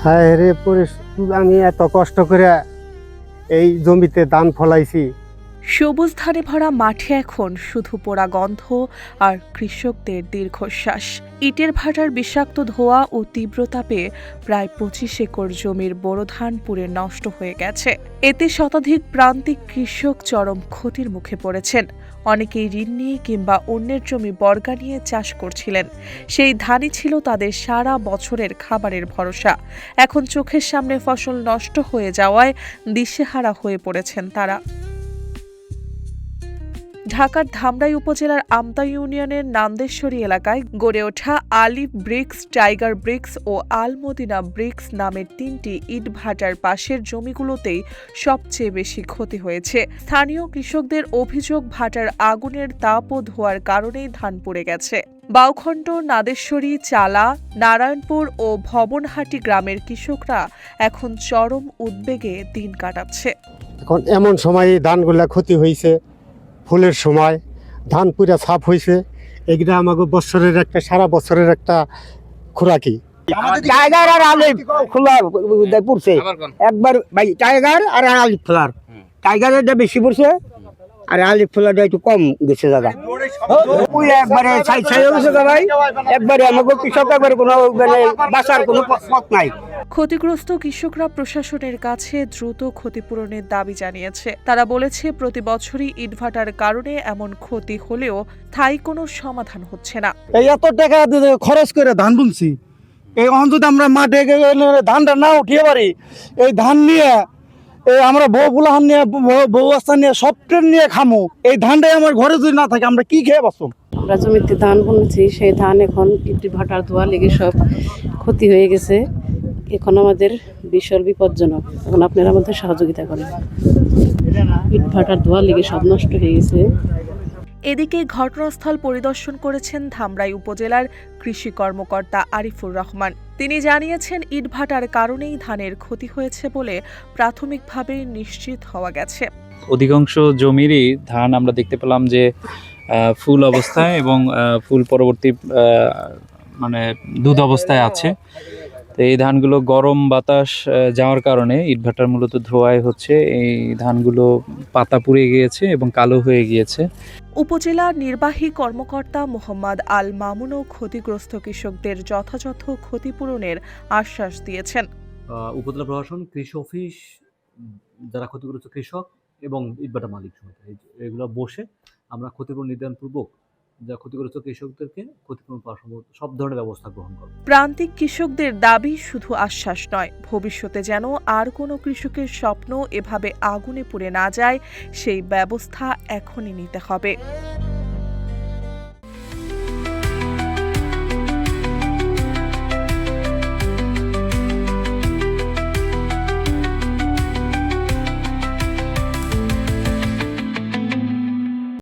হায় রে আমি এত কষ্ট করে এই জমিতে ধান ফলাইছি। সবুজ ধানে ভরা মাঠে এখন শুধু পোড়া গন্ধ আর কৃষকদের দীর্ঘশ্বাস। ইটের ভাটার বিষাক্ত ধোঁয়া ও তীব্রতাপে প্রায় 25 একর জমির বোরো ধান পুড়ে নষ্ট হয়ে গেছে। এতে শতাধিক প্রান্তিক কৃষক চরম ক্ষতির মুখে পড়েছেন। অনেকেই ঋণ নিয়ে কিংবা অন্যের জমি বর্গা নিয়ে চাষ করছিলেন। সেই ধানই ছিল তাদের সারা বছরের খাবারের ভরসা। এখন চোখের সামনে ফসল নষ্ট হয়ে যাওয়ায় দিশেহারা হয়ে পড়েছেন তারা। ঢাকার ধামরাই উপজেলার আমতা ইউনিয়নের নান্দেশ্বরী এলাকায় গড়ে ওঠা আলিফ ব্রিক্স, টাইগার ব্রিক্স ও আলমদিনা ব্রিক্স নামের 3টি ইট ভাটার পাশের জমিগুলোতেই সবচেয়ে বেশি ক্ষতি হয়েছে। স্থানীয় কৃষকদের অভিযোগ, ভাটার আগুনের তাপ ও ধোঁয়ার কারণেই ধান পুড়ে গেছে। বাউখণ্ড, নাদেশ্বরী, চালা, নারায়ণপুর ও ভবনহাটি গ্রামের কৃষকরা এখন চরম উদ্বেগে দিন কাটাচ্ছে। এখন এমন সময় ধানগুলা ক্ষতি হয়েছে, ফুলের সময় ধান পুরা সাফ হয়েছে। এগুলা আমাকে বছরের একটা সারা বছরের একটা খোরাকি। টাইগার আর আলিফ খোলা পড়ছে একবার ভাই, টাইগার আর আলিফ ফ্লার। টাইগারের বেশি পড়ছে আর আলিফ ফ্লারটা একটু কম গেছে দাদা। ওই একবারে ছাই হয়ে গেছে ভাই, একবারে আমাকে কৃষক একবারে কোনো বাঁচার কোনো পথ নাই। ক্ষতিগ্রস্ত কৃষকরা প্রশাসনের কাছে দ্রুত ক্ষতিপূরণের দাবি জানিয়েছে। তারা বলেছে, প্রতি বছরই ইটভাটার কারণে এমন ক্ষতি হলেও স্থায়ী কোনো সমাধান হচ্ছে না। এই এত টাকা খরচ করে ধান বুনছি, এই অন্তত আমরা মাঠে ধানটা না উঠিয়ে পারি, এই ধান নিয়ে আমরা বউগুলাহান নিয়ে বউ আস্তা নিয়ে সফটওয়্যার নিয়ে খামো। এই ধানটাই আমার ঘরে যদি না থাকে আমরা কি খেয়ে বাঁচব? আমরা জমিতে ধান বুনেছি, সেই ধান এখন ইট ভাটার ধোয়া লেগে সব ক্ষতি হয়ে গেছে। এখন আমাদের বিশাল বিপজ্জনক। এখন আপনারা আমাদের সহযোগিতা করেন। ইট ভাটার ধোয়া লেগে সব নষ্ট হয়ে গেছে। এদিকে ঘটনাস্থল পরিদর্শন করেছেন ধামরাই উপজেলার কৃষি কর্মকর্তা আরিফুর রহমান। তিনি জানিয়েছেন, ইটভাটার কারণেই ধানের ক্ষতি হয়েছে বলে প্রাথমিকভাবে নিশ্চিত হওয়া গেছে। অধিকাংশ জমিরই ধান আমরা দেখতে পেলাম যে ফুল অবস্থায় এবং ফুল পরবর্তী মানে দুধ অবস্থায় আছে। তো এই ধানগুলো গরম বাতাস যাওয়ার কারণে ইটভাটার মূলত ধোঁয়ায় হচ্ছে এই ধানগুলো পাতা পুড়ে গিয়েছে এবং কালো হয়ে গিয়েছে। উপজেলা নির্বাহী কর্মকর্তা মোহাম্মদ আল মামুনও ক্ষতিগ্রস্ত কৃষকদের যথাযথ ক্ষতিপূরণের আশ্বাস দিয়েছেন। উপজেলা প্রশাসন, কৃষি অফিস, যারা ক্ষতিগ্রস্ত কৃষক এবং ইটভাটা মালিক সমিতি, এগুলো বসে আমরা ক্ষতিপূরণ নির্ধারণপূর্বক যা ক্ষতিগ্রস্ত কৃষকদেরকে ক্ষতিপূরণ পাওয়ার সব ধরনের ব্যবস্থা গ্রহণ করব। প্রান্তিক কৃষকদের দাবি শুধু আশ্বাস নয়, ভবিষ্যতে যেন আর কোনো কৃষকের স্বপ্ন এভাবে আগুনে পুড়ে না যায়, সেই ব্যবস্থা এখনই নিতে হবে।